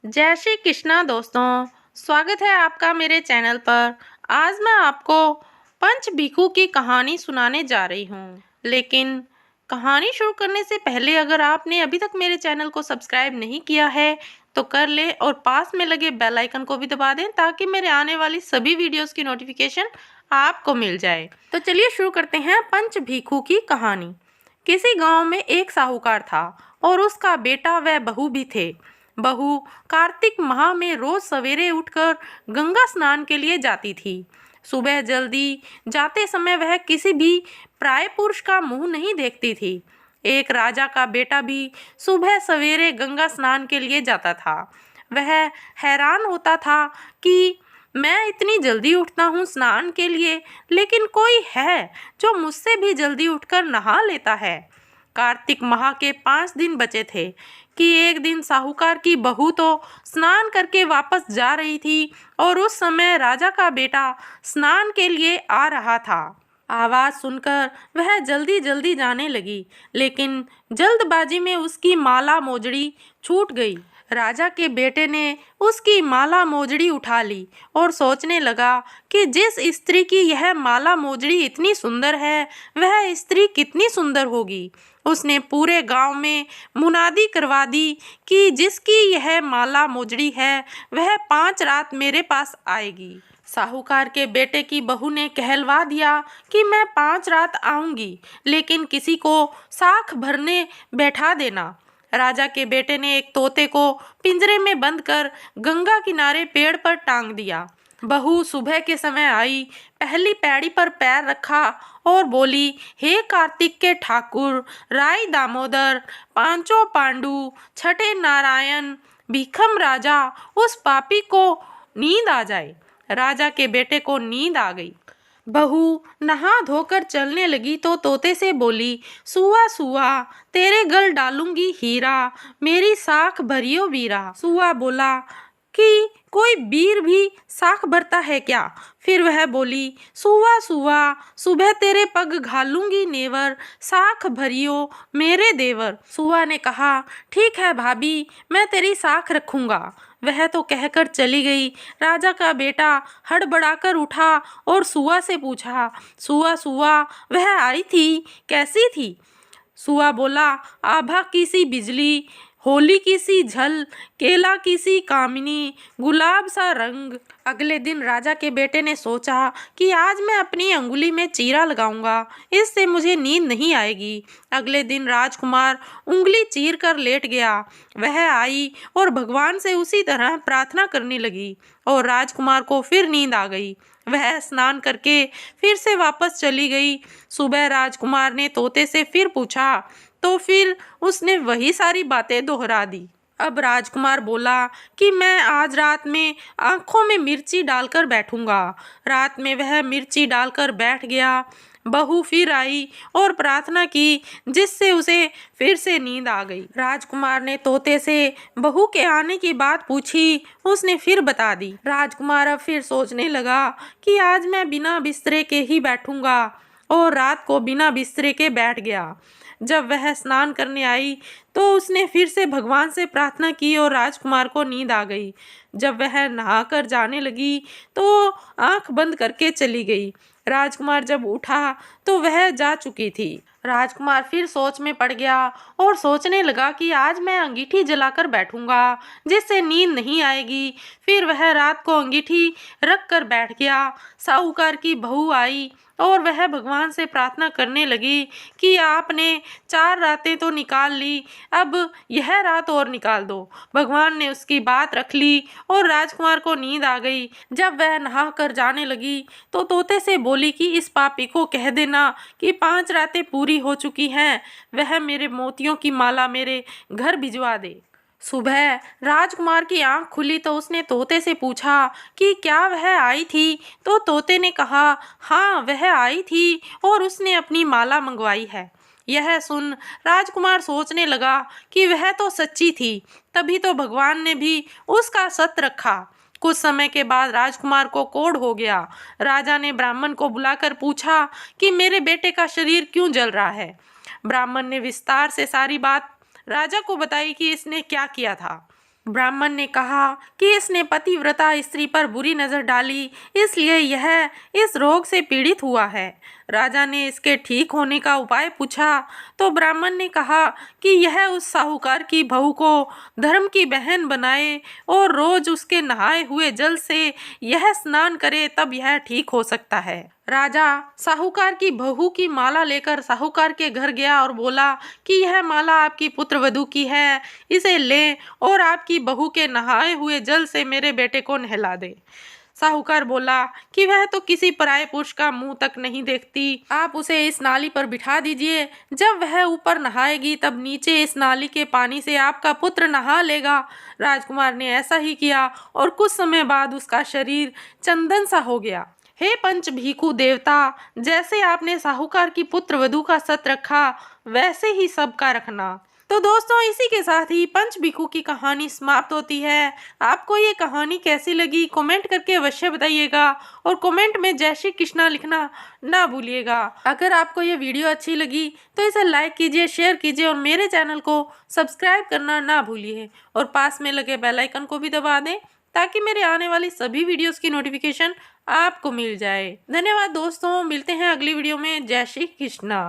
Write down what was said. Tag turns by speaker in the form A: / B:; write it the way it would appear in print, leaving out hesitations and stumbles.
A: जय श्री कृष्णा दोस्तों, स्वागत है आपका मेरे चैनल पर। आज मैं आपको पंच भिखू की कहानी सुनाने जा रही हूँ। लेकिन कहानी शुरू करने से पहले अगर आपने अभी तक मेरे चैनल को सब्सक्राइब नहीं किया है तो कर ले और पास में लगे बेल आइकन को भी दबा दें ताकि मेरे आने वाली सभी वीडियोस की नोटिफिकेशन आपको मिल जाए। तो चलिए शुरू करते हैं पंच भिखू की कहानी। किसी गांव में एक साहूकार था और उसका बेटा व बहू भी थे। बहू कार्तिक माह में रोज सवेरे उठकर गंगा स्नान के लिए जाती थी। सुबह जल्दी जाते समय वह किसी भी प्राय पुरुष का मुंह नहीं देखती थी। एक राजा का बेटा भी सुबह सवेरे गंगा स्नान के लिए जाता था। वह हैरान होता था कि मैं इतनी जल्दी उठता हूँ स्नान के लिए, लेकिन कोई है जो मुझसे भी जल्दी उठकर नहा लेता है। कार्तिक माह के 5 दिन बचे थे कि एक दिन साहूकार की बहू तो स्नान करके वापस जा रही थी और उस समय राजा का बेटा स्नान के लिए आ रहा था। आवाज सुनकर वह जल्दी जल्दी जाने लगी, लेकिन जल्दबाजी में उसकी माला मोजड़ी छूट गई। राजा के बेटे ने उसकी माला मोजड़ी उठा ली और सोचने लगा कि जिस स्त्री की यह माला मोजड़ी इतनी सुंदर है वह स्त्री कितनी सुंदर होगी। उसने पूरे गांव में मुनादी करवा दी कि जिसकी यह माला मोजड़ी है वह 5 रात मेरे पास आएगी। साहूकार के बेटे की बहू ने कहलवा दिया कि मैं 5 रात आऊंगी, लेकिन किसी को साख भरने बैठा देना। राजा के बेटे ने एक तोते को पिंजरे में बंद कर गंगा किनारे पेड़ पर टांग दिया। बहू सुबह के समय आई, पहली पैड़ी पर पैर रखा और बोली, हे कार्तिक के ठाकुर, राय दामोदर, पांचों पांडु, छठे नारायण, भीखम राजा, उस पापी को नींद आ जाए। राजा के बेटे को नींद आ गई। बहू नहा धोकर चलने लगी तो तोते से बोली, सुआ सुआ तेरे गल डालूंगी हीरा, मेरी साख भरियो वीरा। सुआ बोला कि कोई वीर भी साख भरता है क्या? फिर वह बोली, सुआ सुआ सुबह तेरे पग घालूंगी नेवर, साख भरियो मेरे देवर। सुआ ने कहा, ठीक है भाभी, मैं तेरी साख रखूंगा। वह तो कहकर चली गई। राजा का बेटा हड़बड़ाकर उठा और सुआ से पूछा, सुआ सुआ वह आई थी, कैसी थी? सुआ बोला, आभा की सी बिजली, होली की सी झल, केला की सी कामिनी, गुलाब सा रंग। अगले दिन राजा के बेटे ने सोचा कि आज मैं अपनी अंगुली में चीरा लगाऊंगा, इससे मुझे नींद नहीं आएगी। अगले दिन राजकुमार उंगली चीर कर लेट गया। वह आई और भगवान से उसी तरह प्रार्थना करने लगी और राजकुमार को फिर नींद आ गई। वह स्नान करके फिर से वापस चली गई। सुबह राजकुमार ने तोते से फिर पूछा तो फिर उसने वही सारी बातें दोहरा दी। अब राजकुमार बोला कि मैं आज रात में आंखों में मिर्ची डालकर बैठूंगा। रात में वह मिर्ची डालकर बैठ गया। बहू फिर आई और प्रार्थना की, जिससे उसे फिर से नींद आ गई। राजकुमार ने तोते से बहू के आने की बात पूछी, उसने फिर बता दी। राजकुमार अब फिर सोचने लगा कि आज मैं बिना बिस्तरे के ही बैठूंगा और रात को बिना बिस्तरे के बैठ गया। जब वह स्नान करने आई तो उसने फिर से भगवान से प्रार्थना की और राजकुमार को नींद आ गई। जब वह नहाकर जाने लगी तो आंख बंद करके चली गई। राजकुमार जब उठा तो वह जा चुकी थी। राजकुमार फिर सोच में पड़ गया और सोचने लगा कि आज मैं अंगीठी जलाकर बैठूंगा, जिससे नींद नहीं आएगी। फिर वह रात को अंगीठी रख कर बैठ गया। साहूकार की बहू आई और वह भगवान से प्रार्थना करने लगी कि आपने 4 रातें तो निकाल ली, अब यह रात और निकाल दो। भगवान ने उसकी बात रख ली और राजकुमार को नींद आ गई। जब वह नहा कर जाने लगी तो तोते से बोली कि इस पापी को कह देना कि 5 रातें पूरी हो चुकी हैं, वह मेरे मोतियों की माला मेरे घर भिजवा दे। सुबह राजकुमार की आंख खुली तो उसने तोते से पूछा कि क्या वह आई थी? तो तोते ने कहा, हाँ वह आई थी और उसने अपनी माला मंगवाई है। यह सुन राजकुमार सोचने लगा कि वह तो सच्ची थी, तभी तो भगवान ने भी उसका सत्य रखा। कुछ समय के बाद राजकुमार को कोढ़ हो गया। राजा ने ब्राह्मण को बुलाकर पूछा कि मेरे बेटे का शरीर क्यों जल रहा है। ब्राह्मण ने विस्तार से सारी बात राजा को बताई कि इसने क्या किया था। ब्राह्मण ने कहा कि इसने पतिव्रता स्त्री पर बुरी नजर डाली, इसलिए यह इस रोग से पीड़ित हुआ है। राजा ने इसके ठीक होने का उपाय पूछा तो ब्राह्मण ने कहा कि यह उस साहूकार की बहू को धर्म की बहन बनाए और रोज उसके नहाए हुए जल से यह स्नान करे, तब यह ठीक हो सकता है। राजा साहूकार की बहू की माला लेकर साहूकार के घर गया और बोला कि यह माला आपकी पुत्रवधू की है, इसे ले और आपकी बहू के नहाए हुए जल से मेरे बेटे को नहला दे। साहूकार बोला कि वह तो किसी पराये पुरुष का मुंह तक नहीं देखती, आप उसे इस नाली पर बिठा दीजिए, जब वह ऊपर नहाएगी तब नीचे इस नाली के पानी से आपका पुत्र नहा लेगा। राजकुमार ने ऐसा ही किया और कुछ समय बाद उसका शरीर चंदन सा हो गया। हे पंच भीखू देवता, जैसे आपने साहूकार की पुत्रवधू का सत रखा, वैसे ही सबका रखना। तो दोस्तों, इसी के साथ ही पंच भिखू की कहानी समाप्त होती है। आपको ये कहानी कैसी लगी कमेंट करके अवश्य बताइएगा और कमेंट में जय श्री कृष्णा लिखना ना भूलिएगा। अगर आपको ये वीडियो अच्छी लगी तो इसे लाइक कीजिए, शेयर कीजिए और मेरे चैनल को सब्सक्राइब करना ना भूलिए और पास में लगे बेल आइकन को भी दबा दें ताकि मेरे आने वाली सभी वीडियोस की नोटिफिकेशन आपको मिल जाए। धन्यवाद दोस्तों, मिलते हैं अगली वीडियो में। जय श्री कृष्णा।